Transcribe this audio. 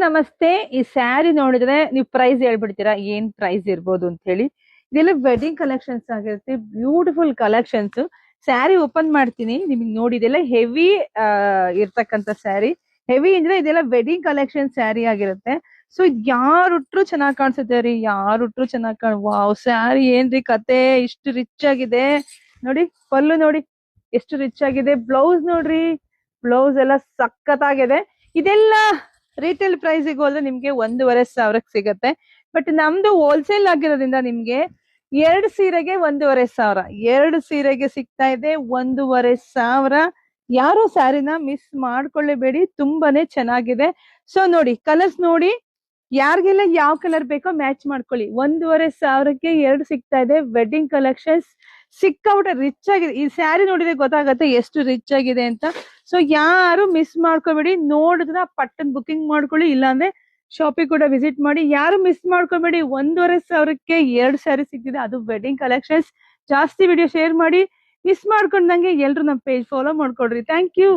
ನಮಸ್ತೆ. ಈ ಸ್ಯಾರಿ ನೋಡಿದ್ರೆ ನೀವು ಪ್ರೈಸ್ ಹೇಳ್ಬಿಡ್ತೀರಾ, ಏನ್ ಪ್ರೈಸ್ ಇರ್ಬೋದು ಅಂತ ಹೇಳಿ. ಇದೆಲ್ಲ ವೆಡ್ಡಿಂಗ್ ಕಲೆಕ್ಷನ್ಸ್ ಆಗಿರುತ್ತೆ, ಬ್ಯೂಟಿಫುಲ್ ಕಲೆಕ್ಷನ್ಸ್. ಸ್ಯಾರಿ ಓಪನ್ ಮಾಡ್ತೀನಿ, ನಿಮಗೆ ನೋಡಿ ಇದೆಲ್ಲ ಹೆವಿ ಇರ್ತಕ್ಕಂಥ ಸ್ಯಾರಿ. ಹೆವಿ ಅಂದ್ರೆ ಇದೆಲ್ಲ ವೆಡ್ಡಿಂಗ್ ಕಲೆಕ್ಷನ್ ಸ್ಯಾರಿ ಆಗಿರುತ್ತೆ. ಸೊ ಯಾರು ಉಟ್ರು ಚೆನ್ನಾಗ್ ಕಾಣಿಸುತ್ತೆ ರೀ, ಯಾರು ಉಟ್ರು ಚೆನ್ನಾಗ್ ವಾವ್, ಸ್ಯಾರಿ ಏನ್ರಿ ಕತೆ, ಇಷ್ಟು ರಿಚ್ ಆಗಿದೆ ನೋಡಿ. ಪಲ್ಲು ನೋಡಿ ಎಷ್ಟು ರಿಚ್ ಆಗಿದೆ, ಬ್ಲೌಸ್ ನೋಡ್ರಿ, ಬ್ಲೌಸ್ ಎಲ್ಲ ಸಖತ್ತಾಗಿದೆ. ಇದೆಲ್ಲ ರಿಟೇಲ್ ಪ್ರೈಸಿಗೆ ಹೋದ್ರೆ ನಿಮ್ಗೆ 1,500 ಸಿಗತ್ತೆ. ಬಟ್ ನಮ್ದು ಹೋಲ್ಸೇಲ್ ಆಗಿರೋದ್ರಿಂದ ನಿಮ್ಗೆ 2 ಸೀರೆಗೆ 1,500, 2 ಸೀರೆಗೆ ಸಿಗ್ತಾ ಇದೆ 1,500. ಯಾರು ಸ್ಯಾರಿನ ಮಿಸ್ ಮಾಡ್ಕೊಳ್ಳೇಬೇಡಿ, ತುಂಬಾನೇ ಚೆನ್ನಾಗಿದೆ. ಸೊ ನೋಡಿ ಕಲರ್ಸ್ ನೋಡಿ, ಯಾರಿಗೆಲ್ಲ ಯಾವ ಕಲರ್ ಬೇಕೋ ಮ್ಯಾಚ್ ಮಾಡ್ಕೊಳ್ಳಿ. 1,500ಕ್ಕೆ 2 ಸಿಗ್ತಾ ಇದೆ ವೆಡ್ಡಿಂಗ್ ಕಲೆಕ್ಷನ್ಸ್. ಸಿಕ್ಕಾಬಿಟ್ಟೆ ರಿಚ್ ಆಗಿದೆ. ಈ ಸ್ಯಾರಿ ನೋಡಿದ್ರೆ ಗೊತ್ತಾಗತ್ತೆ ಎಷ್ಟು ರಿಚ್ ಆಗಿದೆ ಅಂತ. ಸೊ ಯಾರು ಮಿಸ್ ಮಾಡ್ಕೋಬೇಡಿ, ನೋಡಿದ್ರೆ ಪಟ್ಟನ್ ಬುಕಿಂಗ್ ಮಾಡ್ಕೊಳ್ಳಿ, ಇಲ್ಲಾಂದ್ರೆ ಶಾಪಿಂಗ್ ಕೂಡ ವಿಸಿಟ್ ಮಾಡಿ. ಯಾರು ಮಿಸ್ ಮಾಡ್ಕೋಬೇಡಿ, 1,500ಕ್ಕೆ 2 ಸ್ಯಾರಿ ಸಿಗ್ತಿದೆ, ಅದು ವೆಡ್ಡಿಂಗ್ ಕಲೆಕ್ಷನ್ಸ್. ಜಾಸ್ತಿ ವಿಡಿಯೋ ಶೇರ್ ಮಾಡಿ, ಮಿಸ್ ಮಾಡ್ಕೊಂಡಂಗೆ ಎಲ್ರು ನಮ್ಮ ಪೇಜ್ ಫಾಲೋ ಮಾಡ್ಕೊಡ್ರಿ. Thank you.